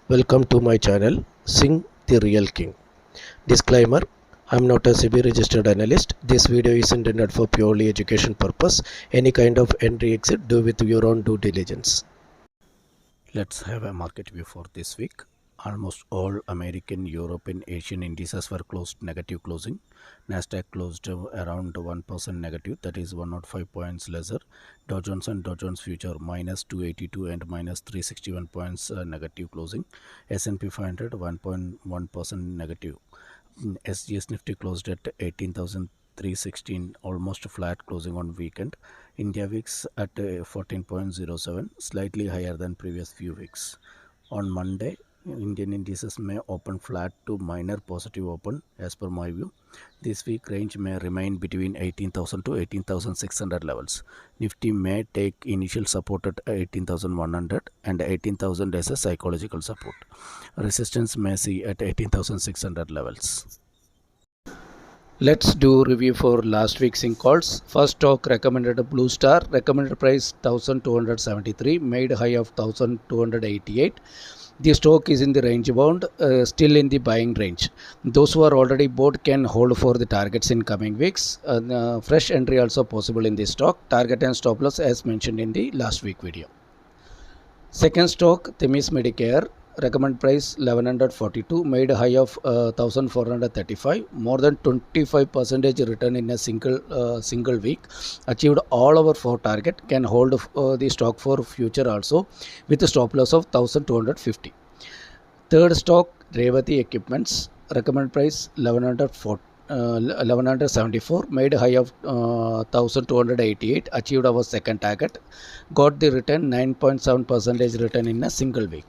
Welcome to my channel Sing the Real King. Disclaimer: I am not a SEBI registered analyst. This video is intended for purely education purpose. Any kind of entry exit, do with your own due diligence. Let's have a market view for this week. Almost all American, European, Asian indices were closed negative closing. Nasdaq closed around 1% negative, that is 105 points lesser. Dow Jones and Dow Jones future minus 282 and minus 361 points negative closing. S&P 500 1.1% negative. SGS Nifty closed at 18,316, almost flat closing on weekend. India VIX at 14.07, slightly higher than previous few weeks. On Monday, Indian indices may open flat to minor positive open as per my view. This week range may remain between 18,000 to 18,600 levels. Nifty may take initial support at 18,100 and 18,000 as a psychological support. Resistance may see at 18,600 levels. Let's do review for last week's in calls. First stock recommended a Blue Star, recommended price 1273, made high of 1288. The stock is in the range bound, still in the buying range. Those who are already bought can hold for the targets in coming weeks. Fresh entry also possible in this stock. Target and stop loss as mentioned in the last week video. Second stock, Themis Medicare, recommend price 1142, made high of 1435, more than 25% return in a single week, achieved all our 4 target, can hold the stock for future also with a stop loss of 1250. Third stock, Revati Equipments, recommend price 1174, made high of 1288, achieved our second target, got the return 9.7% return in a single week.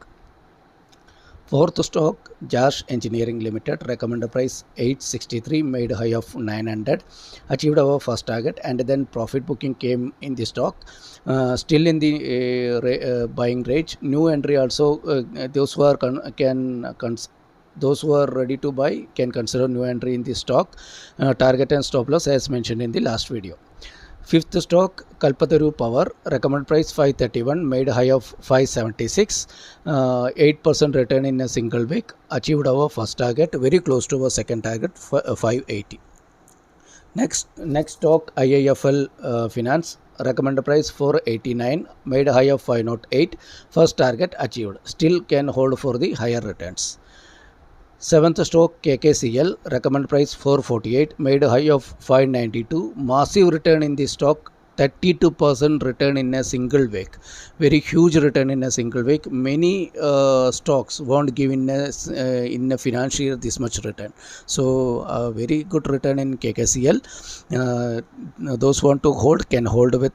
Fourth stock, Josh Engineering Limited, recommended price 863, made high of 900, achieved our first target, and then profit booking came in the stock, still in the buying range. New entry also, those who are those who are ready to buy can consider new entry in the stock. Target and stop loss as mentioned in the last video. Fifth stock, Kalpataru Power, recommended price 531, made high of 576, 8% return in a single week, achieved our first target, very close to our second target, 580. Next stock, IIFL Finance, recommended price 489, made high of 508, first target achieved, still can hold for the higher returns. Seventh stock, KKCL, recommend price 448, made high of 592, massive return in the stock, 32% return in a single week, very huge return in a single week. Many stocks won't give in a financial year this much return, so very good return in KKCL. Those who want to hold can hold with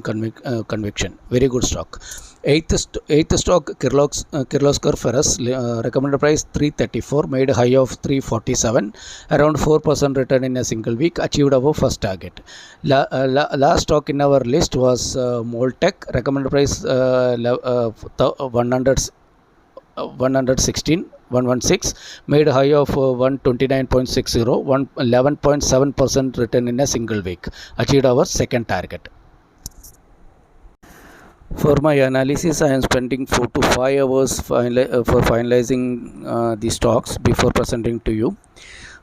conviction, very good stock. Eighth stock, Kirloskar Ferrous, recommended price 334, made high of 347, around 4% return in a single week, achieved our first target. Last stock in our list was Moltech, recommended price 116, 116, made high of 129.60, 11.7% return in a single week, achieved our second target. For my analysis, I am spending 4 to 5 hours for finalizing the stocks before presenting to you.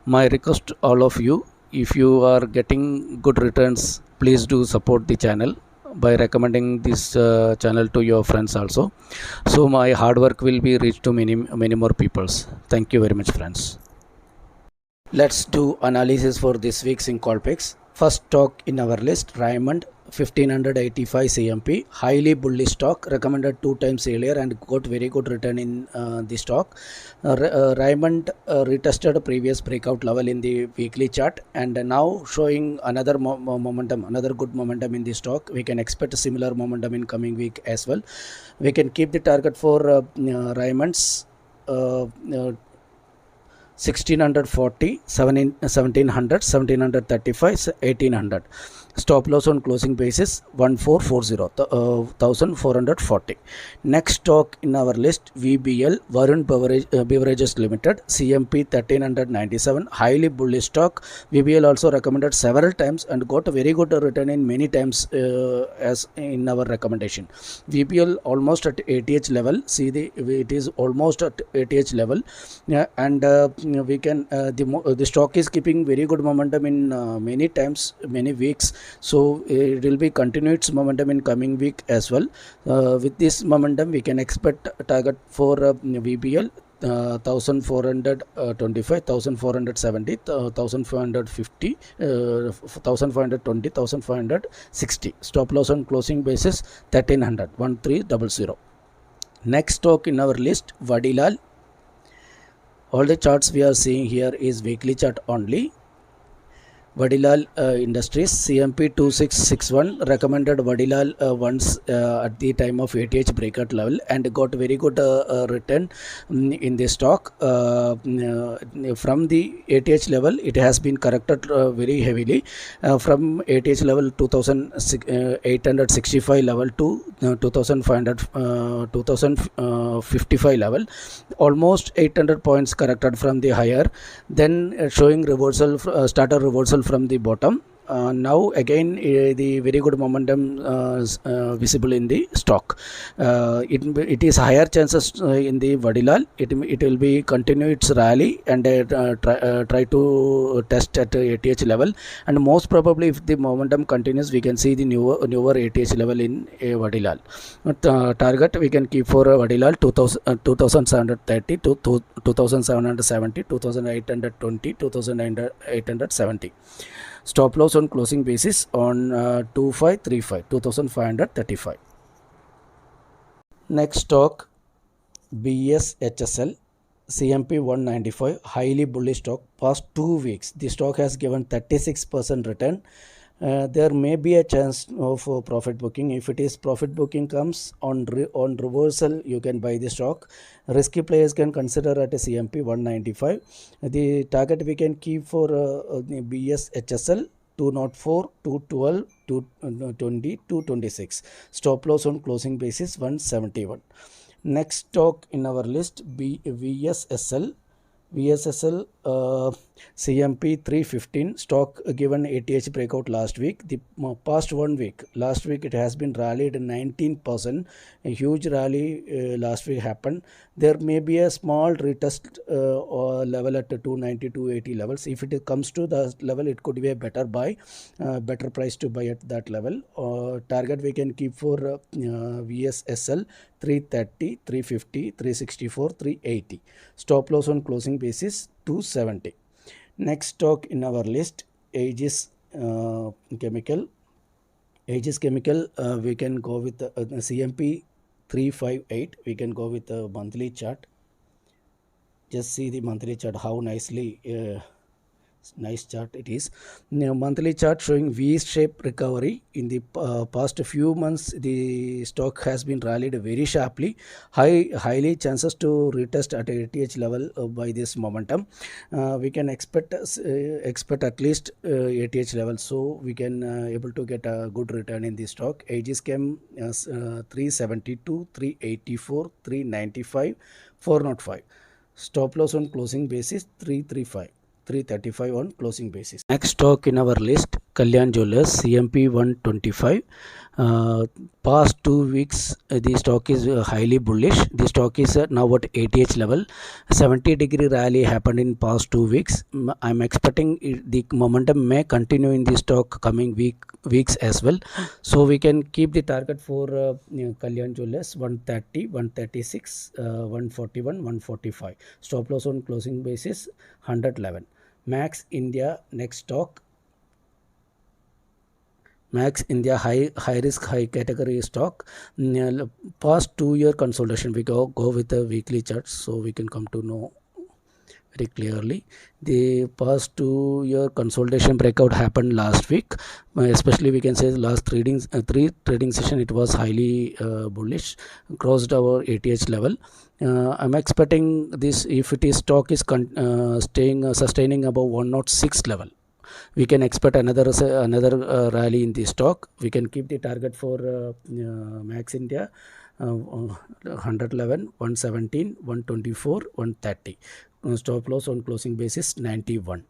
My request all of you, if you are getting good returns, please do support the channel by recommending this channel to your friends also. So my hard work will be reached to many more peoples. Thank you very much, friends. Let's do analysis for this week's in call picks. First stock in our list, Raymond, 1585 CMP, highly bullish stock, recommended 2 times earlier and got very good return in the stock. Raymond retested previous breakout level in the weekly chart and now showing another momentum, another good momentum in the stock. We can expect a similar momentum in coming week as well. We can keep the target for Raymond's 1640, 1700, 1735, 1800. Stop loss on closing basis 1440, 1440. Next stock in our list, VBL, Varun Beverages Limited, CMP 1397, highly bullish stock. VBL also recommended several times and got a very good return in many times as in our recommendation. VBL almost at ATH level. See, it is almost at ATH level, and we can the stock is keeping very good momentum in many times, many weeks. So it will be continue its momentum in coming week as well. With this momentum, we can expect a target for VBL 1425, 1470, 1550, 1520, 1560. Stop loss on closing basis 1300, 1300. Next stock in our list, Vadilal. All the charts we are seeing here is weekly chart only. Vadilal Industries, CMP 2661, recommended Vadilal once at the time of ATH breakout level and got very good return in the stock. From the ATH level, it has been corrected very heavily from ATH level 2865 level to 2055 level, almost 800 points corrected from the higher, then showing reversal, started reversal from the bottom. Now again the very good momentum visible in the stock. It is higher chances in the Vadilal. It will be continue its rally and try to test at ATH level, and most probably if the momentum continues, we can see the newer ATH level in Vadilal. Target we can keep for Vadilal 2730 to 2770, 2820, 2870. Stop loss on closing basis on 2535, 2535. Next stock, BSHSL, CMP 195, highly bullish stock. Past 2 weeks, the stock has given 36% return. There may be a chance of profit booking. If it is profit booking comes on reversal, you can buy the stock. Risky players can consider at a CMP 195. The target we can keep for the BSHSL 204, 212, 220, 226. Stop loss on closing basis 171. Next stock in our list, VSSL. VSSL CMP 315, stock given ATH breakout last week. The past 1 week, last week it has been rallied 19%. A huge rally last week happened. There may be a small retest or level at 290, 280 levels. If it comes to the level, it could be a better buy, better price to buy at that level. Target we can keep for VSSL 330, 350, 364, 380. Stop loss on closing basis 270. Next stock in our list, Aegis Chemical. Aegis Chemical, we can go with CMP 358. We can go with the monthly chart. Just see the monthly chart, how nicely nice chart it is. Now, monthly chart showing V-shaped recovery. In the past few months, the stock has been rallied very sharply. Highly chances to retest at ATH level by this momentum. We can expect at least ATH level, so we can able to get a good return in the stock. Aegis Chem 372, 384, 395, 405. Stop loss on closing basis 335. 335 on closing basis. Next stock in our list, Kalyan Jewellers, CMP 125. Past 2 weeks, the stock is highly bullish. The stock is now at ATH level. 70-degree rally happened in past 2 weeks. I'm expecting the momentum may continue in the stock coming weeks as well. So we can keep the target for Kalyan Jewellers 130, 136, 141, 145. Stop loss on closing basis 111. Max India, next stock. Max India, high risk, high category stock. Past 2-year consolidation, we go with the weekly charts, so we can come to know very clearly. The past 2-year consolidation breakout happened last week. Especially we can say the last three trading session, it was highly bullish, crossed our ATH level. I'm expecting this, if it is stock is sustaining above 106 level. we can expect another rally in the stock. We can keep the target for Max India 111, 117, 124, 130. Stop loss on closing basis 91.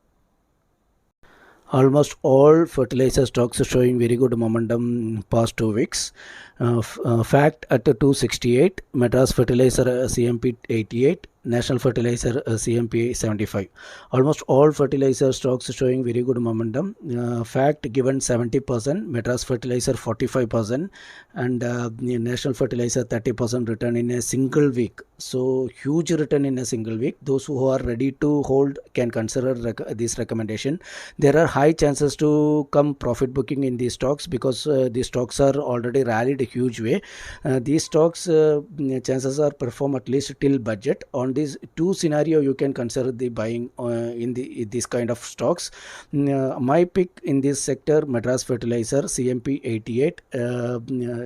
Almost all fertilizer stocks are showing very good momentum past 2 weeks. Fact at 268, Madras Fertilizer CMP 88, National Fertilizer CMP 75. Almost all fertilizer stocks showing very good momentum. Fact given 70%, Madras Fertilizer 45%, and National Fertilizer 30% return in a single week. So huge return in a single week. Those who are ready to hold can consider this recommendation. There are high chances to come profit booking in these stocks because these stocks are already rallied a huge way. These stocks chances are perform at least till budget. On these two scenario, you can consider the buying in this kind of stocks. My pick in this sector, Madras Fertilizer CMP 88.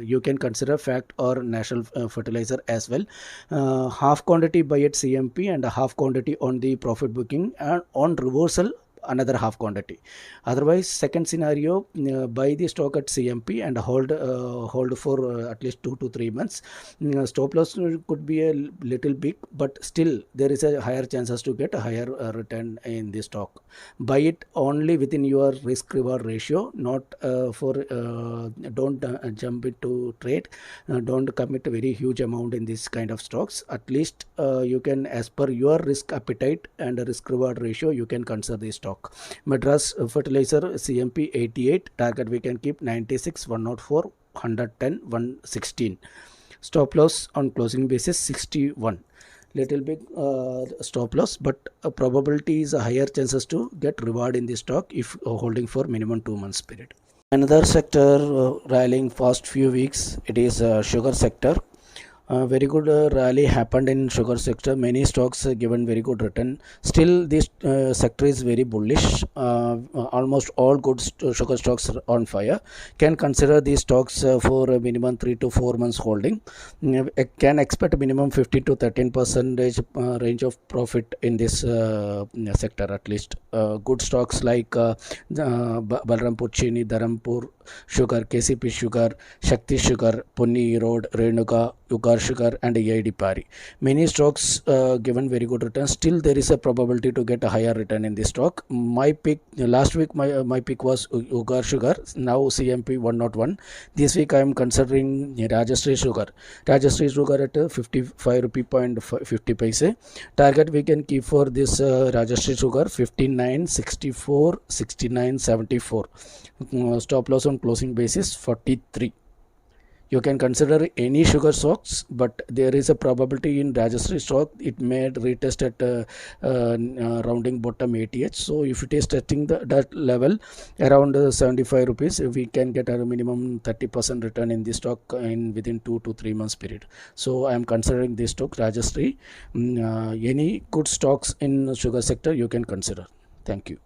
You can consider Fact or National Fertilizer as well. Half quantity buy at CMP and a half quantity on the profit booking, and on reversal another half quantity. Otherwise, second scenario, buy the stock at CMP and hold for at least 2 to 3 months. Stop loss could be a little big, but still there is a higher chances to get a higher return in the stock. Buy it only within your risk reward ratio, not don't jump into trade. Don't commit a very huge amount in this kind of stocks. At least you can, as per your risk appetite and risk reward ratio, you can consider the stock. Madras Fertilizer CMP 88, target we can keep 96, 104, 110, 116. Stop loss on closing basis 61. Little big stop loss, but probability is a higher chances to get reward in the stock if holding for minimum 2 months period. Another sector rallying past few weeks, it is sugar sector. Very good rally happened in sugar sector. Many stocks given very good return. Still this sector is very bullish. Almost all good sugar stocks are on fire. Can consider these stocks for a minimum 3 to 4 months holding. Can expect minimum 15 to 13% range of profit in this sector at least. Good stocks like Balrampur Chini, Dharampur Sugar, KCP Sugar, Shakti Sugar, Punni Road, Renuka, Ugar Sugar, and AID Pari. Many stocks given very good return. Still there is a probability to get a higher return in this stock. My pick last week, my pick was Ugar Sugar. Now CMP 101. This week I am considering Rajastri Sugar. Rajastri Sugar at 55 rupee point 50 paise. Target we can keep for this Rajastri Sugar 59, 64, 69, 74. Stop loss on closing basis 43. You can consider any sugar stocks, but there is a probability in Rajastri stock it may retest at rounding bottom 88. So if it is testing that level around 75 rupees, we can get a minimum 30% return in this stock in within 2 to 3 months period. So I am considering this stock Rajastri. Any good stocks in sugar sector you can consider. Thank you.